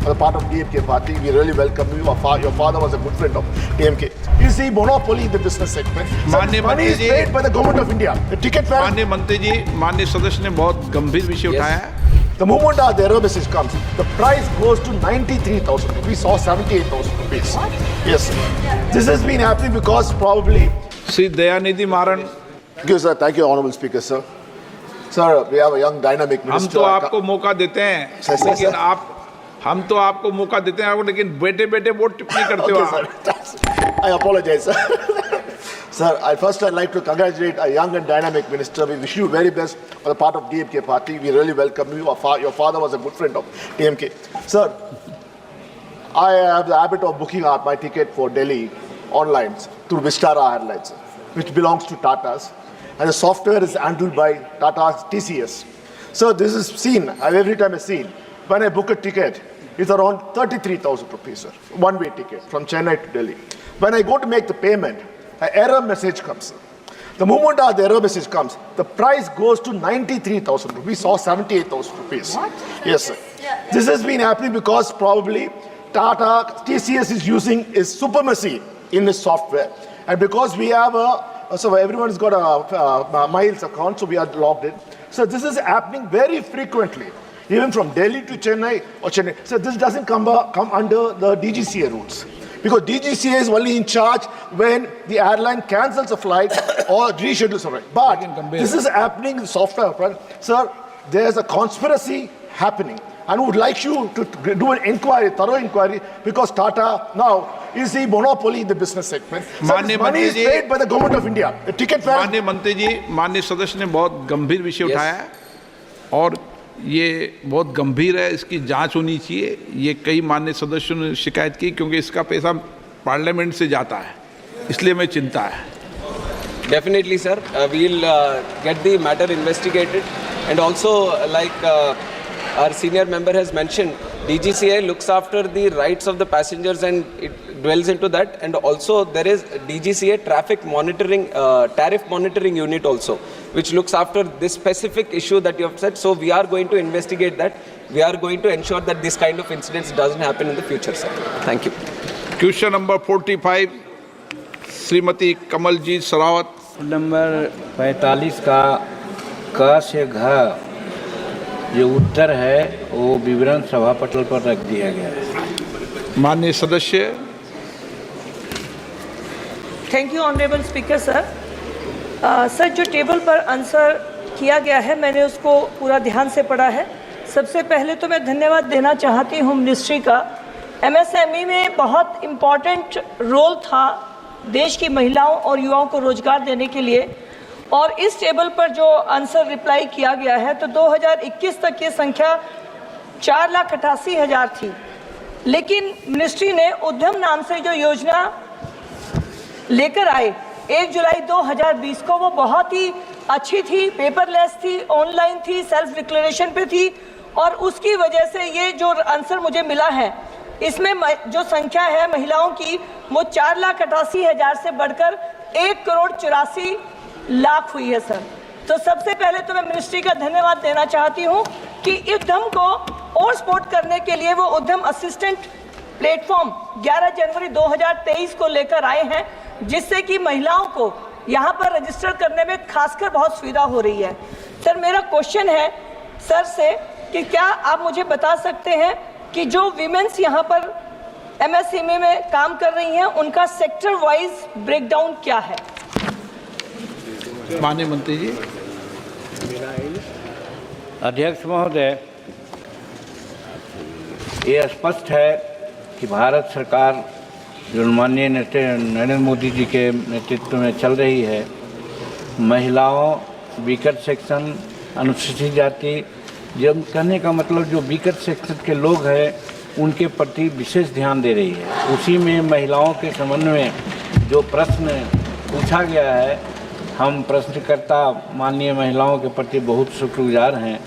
as a part of DMK party. We really welcome you. Your father was a good friend of DMK. You see, monopoly in the business segment. Money is paid by the government of India. The ticket fare. माननीय मंत्री जी, माननीय सदस्य ने बहुत गंभीर विषय उठाया है. The moment the error message comes, the price goes to 93,000 rupees or 78,000 rupees. What? Yes, sir. This has been happening because probably. Shri Dayanidhi Maran. Thank you, sir. Thank you, Honorable Speaker, sir. Sir, we have a young dynamic minister. हम तो आपको मौका देते हैं, लेकिन हम तो आपको मौका देते हैं, लेकिन बेटे वोट टिप्पणी करते हो आप. I apologize, sir. Sir, I'd like to congratulate a young and dynamic minister. We wish you very best on the part of DMK party. We really welcome you. Your father was a good friend of DMK. Sir, I have the habit of booking out my ticket for Delhi online through Vistara Airlines, which belongs to Tata's. And the software is handled by Tata TCS. So this is seen, every time I've seen, when I book a ticket, it's around 33,000 rupees, sir, one-way ticket from Chennai to Delhi. When I go to make the payment, an error message comes. The moment the error message comes, the price goes to 93,000 rupees or 78,000 rupees. What? Yes, sir. Yeah. This has been happening because probably Tata TCS is using is supremacy in this software. And because we have so everyone's got a miles account, so we are logged in. So this is happening very frequently, even from Delhi to Chennai or Chennai. So this doesn't come under the DGCA rules. Because DGCA is only in charge when the airline cancels a flight or reschedules a flight. But this is happening in software. Sir, there's a conspiracy happening. And we would like you to do an inquiry, thorough inquiry, because Tata now is the monopoly in the business segment. So money is paid by the government of India. The ticket fare. माननीय मंत्री जी, माननीय सदस्य ने बहुत गंभीर विषय उठाया है और ये बहुत गंभीर है, इसकी जांच होनी चाहिए. ये कई माननीय सदस्यों ने शिकायत की क्योंकि इसका पैसा पार्लियामेंट से जाता है, इसलिए मैं चिंता है. Definitely, sir. We'll get the matter investigated, and also our senior member has mentioned, DGCA looks after the rights of the passengers and it dwells into that, and also there is DGCA traffic monitoring, tariff monitoring unit also, which looks after this specific issue that you have said. So we are going to investigate that. We are going to ensure that this kind of incidents doesn't happen in the future, sir. Thank you. Question number 45, Shrimati Kamaljeet Sarawat. Number 45 का क से घ जो उत्तर है वो विवरण सभा पटल पर रख दिया गया है. माननीय सदस्य. Thank you honourable speaker sir. Sir, जो टेबल पर आंसर किया गया है मैंने उसको पूरा ध्यान से पढ़ा है. सबसे पहले तो मैं धन्यवाद देना चाहती हूँ मिनिस्ट्री का. एमएसएमई में बहुत इम्पॉर्टेंट रोल था देश की महिलाओं और युवाओं को रोजगार देने के लिए, और इस टेबल पर जो आंसर रिप्लाई किया गया है तो 2021 तक ये संख्या 4,88,000 थी. लेकिन मिनिस्ट्री ने उद्यम नाम से जो योजना लेकर आए 1 जुलाई 2020 को, वो बहुत ही अच्छी थी, पेपरलेस थी, ऑनलाइन थी, सेल्फ डिक्लेरेशन पे थी, और उसकी वजह से ये जो आंसर मुझे मिला है इसमें जो संख्या है महिलाओं की वो 4,88,000 से बढ़कर 1,84,00,000 हुई है सर. तो सबसे पहले तो मैं मिनिस्ट्री का धन्यवाद देना चाहती हूँ कि उद्यम को और सपोर्ट करने के लिए वो उद्यम असिस्टेंट प्लेटफॉर्म 11 जनवरी 2023 को लेकर आए हैं, जिससे कि महिलाओं को यहाँ पर रजिस्टर करने में खासकर बहुत सुविधा हो रही है. सर, मेरा क्वेश्चन है सर से कि क्या आप मुझे बता सकते हैं कि जो वीमेंस यहाँ पर एमएसएमई में काम कर रही हैं उनका सेक्टर वाइज ब्रेकडाउन क्या है? माननीय मंत्री जी. अध्यक्ष महोदय, ये स्पष्ट है कि भारत सरकार जो माननीय नरेंद्र मोदी जी के नेतृत्व में चल रही है, महिलाओं, वीकर सेक्शन, अनुसूचित जाति, जब कहने का मतलब जो वीकर सेक्शन के लोग हैं उनके प्रति विशेष ध्यान दे रही है. उसी में महिलाओं के संबंध में जो प्रश्न पूछा गया है, हम प्रश्नकर्ता माननीय महिलाओं के प्रति बहुत शुक्रगुजार हैं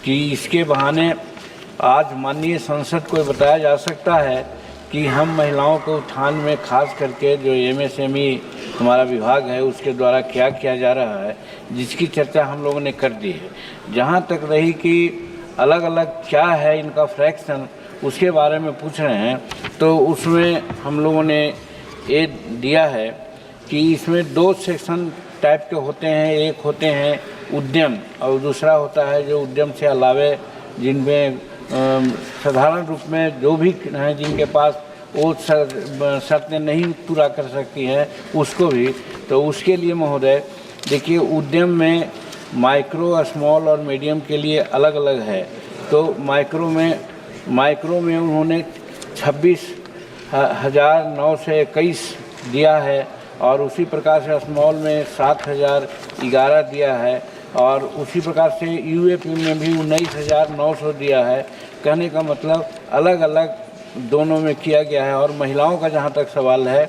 कि इसके बहाने आज माननीय संसद को बताया जा सकता है कि हम महिलाओं के उत्थान में खास करके जो एमएसएमई हमारा विभाग है उसके द्वारा क्या किया जा रहा है, जिसकी चर्चा हम लोगों ने कर दी है. जहाँ तक रही कि अलग अलग क्या है इनका फ्रैक्शन, उसके बारे में पूछ रहे हैं, तो उसमें हम लोगों ने ये दिया है कि इसमें दो सेक्शन टाइप के होते हैं। एक होते हैं उद्यम और दूसरा होता है जो उद्यम से अलावे जिनमें साधारण रूप में जो भी हैं जिनके पास वो शर्तें नहीं पूरा कर सकती हैं उसको भी। तो उसके लिए महोदय देखिए, उद्यम में माइक्रो, स्मॉल और मीडियम के लिए अलग अलग है। तो माइक्रो में उन्होंने 26,921 दिया है और उसी प्रकार से स्मॉल में 7,011 दिया है और उसी प्रकार से यूएपी में भी 19,900 दिया है। कहने का मतलब अलग अलग दोनों में किया गया है। और महिलाओं का जहाँ तक सवाल है,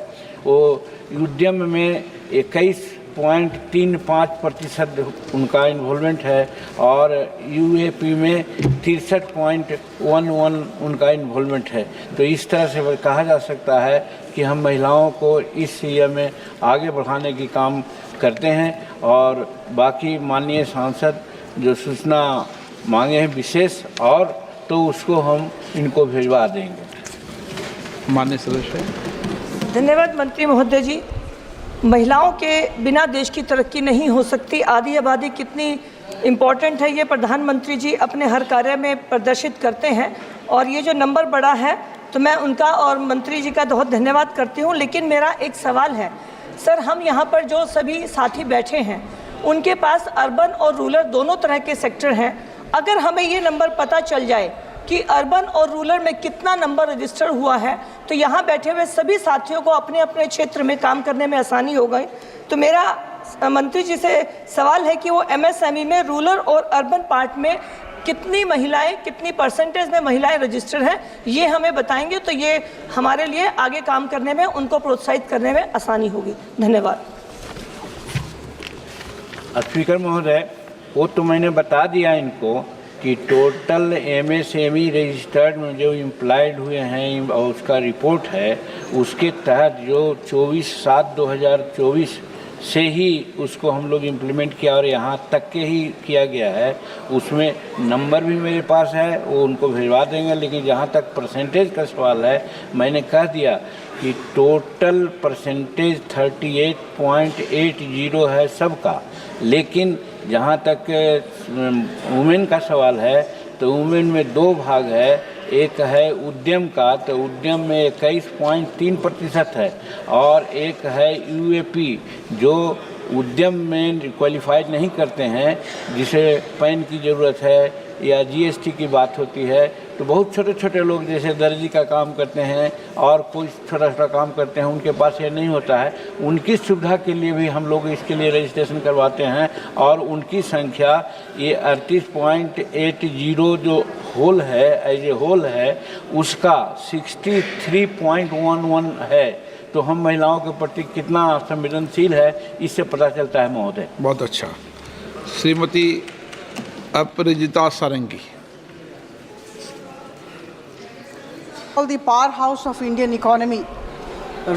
वो उद्यम में 21.35% उनका इन्वॉल्वमेंट है और यूएपी में 63.11 उनका इन्वॉल्वमेंट है। तो इस तरह से कहा जा सकता है कि हम महिलाओं को इस एरिया में आगे बढ़ाने की काम करते हैं। और बाकी माननीय सांसद जो सूचना मांगे हैं विशेष, और तो उसको हम इनको भिजवा देंगे। माननीय सदस्य। धन्यवाद मंत्री महोदय जी। महिलाओं के बिना देश की तरक्की नहीं हो सकती। आधी आबादी कितनी इम्पोर्टेंट है ये प्रधानमंत्री जी अपने हर कार्य में प्रदर्शित करते हैं और ये जो नंबर बड़ा है तो मैं उनका और मंत्री जी का बहुत धन्यवाद करती हूँ। लेकिन मेरा एक सवाल है सर, हम यहाँ पर जो सभी साथी बैठे हैं उनके पास अर्बन और रूरल दोनों तरह के सेक्टर हैं। अगर हमें ये नंबर पता चल जाए कि अर्बन और रूरल में कितना नंबर रजिस्टर हुआ है तो यहाँ बैठे हुए सभी साथियों को अपने अपने क्षेत्र में काम करने में आसानी हो गई। तो मेरा मंत्री जी से सवाल है कि वो एमएसएमई में रूरल और अर्बन पार्ट में कितनी महिलाएं, कितनी परसेंटेज में महिलाएं रजिस्टर हैं, ये हमें बताएंगे तो ये हमारे लिए आगे काम करने में, उनको प्रोत्साहित करने में आसानी होगी। धन्यवाद। स्पीकर महोदय, वो तो मैंने बता दिया इनको कि टोटल एमएसएमई रजिस्टर्ड में जो इम्प्लॉयड हुए हैं और उसका रिपोर्ट है, उसके तहत जो 24/7/2024 से ही उसको हम लोग इम्प्लीमेंट किया और यहाँ तक के ही किया गया है। उसमें नंबर भी मेरे पास है, वो उनको भिजवा देंगे। लेकिन जहाँ तक परसेंटेज का सवाल है, मैंने कह दिया कि टोटल परसेंटेज 38.80 है सबका। लेकिन जहाँ तक वुमेन का सवाल है तो वुमेन में दो भाग है। एक है उद्यम का, तो उद्यम में 21.3% है और एक है यूएपी जो उद्यम में क्वालिफाइड नहीं करते हैं, जिसे पैन की ज़रूरत है या जीएसटी की बात होती है। तो बहुत छोटे छोटे लोग जैसे दर्जी का काम करते हैं और कोई छोटा छोटा काम करते हैं, उनके पास ये नहीं होता है। उनकी सुविधा के लिए भी हम लोग इसके लिए रजिस्ट्रेशन करवाते हैं और उनकी संख्या ये 38.80 जो होल है, एज ए होल है, उसका 63.11 है। तो हम महिलाओं के प्रति कितना संवेदनशील है इससे पता चलता है महोदय। बहुत अच्छा। श्रीमती अपराजिता सारंगी। The powerhouse of Indian economy.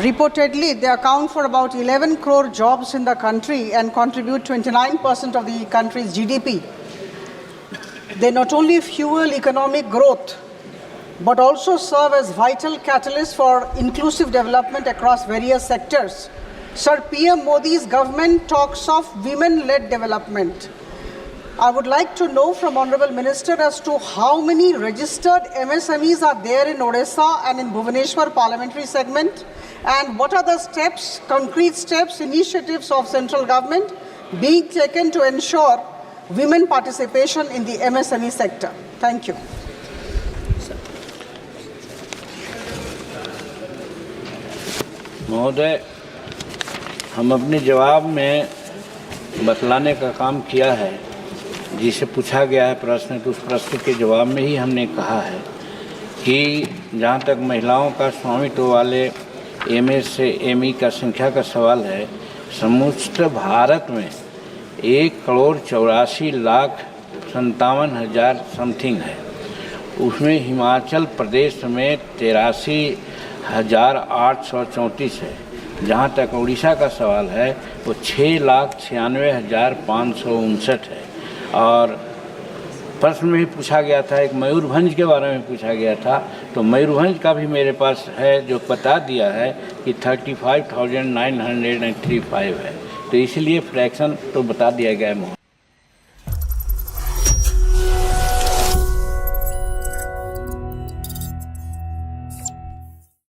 Reportedly, they account for about 11 crore jobs in the country and contribute 29% of the country's GDP. They not only fuel economic growth, but also serve as vital catalysts for inclusive development across various sectors. Sir, PM Modi's government talks of women-led development. I would like to know from Honorable Minister as to how many registered MSMEs are there in Odisha and in Bhubaneswar parliamentary segment, and what are the steps, concrete steps, initiatives of central government being taken to ensure women participation in the MSME sector. Thank you. महोदय, हम अपने जवाब में बतलाने का काम किया है। जिसे पूछा गया है प्रश्न, तो उस प्रश्न के जवाब में ही हमने कहा है कि जहाँ तक महिलाओं का स्वामित्व वाले एमएसएमई का संख्या का सवाल है, समस्त भारत में 1,84,57,000 समथिंग है। उसमें हिमाचल प्रदेश में 83,834 है। जहाँ तक उड़ीसा का सवाल है वो 6,96,559 है। और प्रश्न में भी पूछा गया था, एक मयूरभंज के बारे में पूछा गया था, तो तो मयूरभंज का भी मेरे पास है जो बता दिया है कि 35,935 है, तो इसलिए फ्रैक्शन तो बता दिया गया है।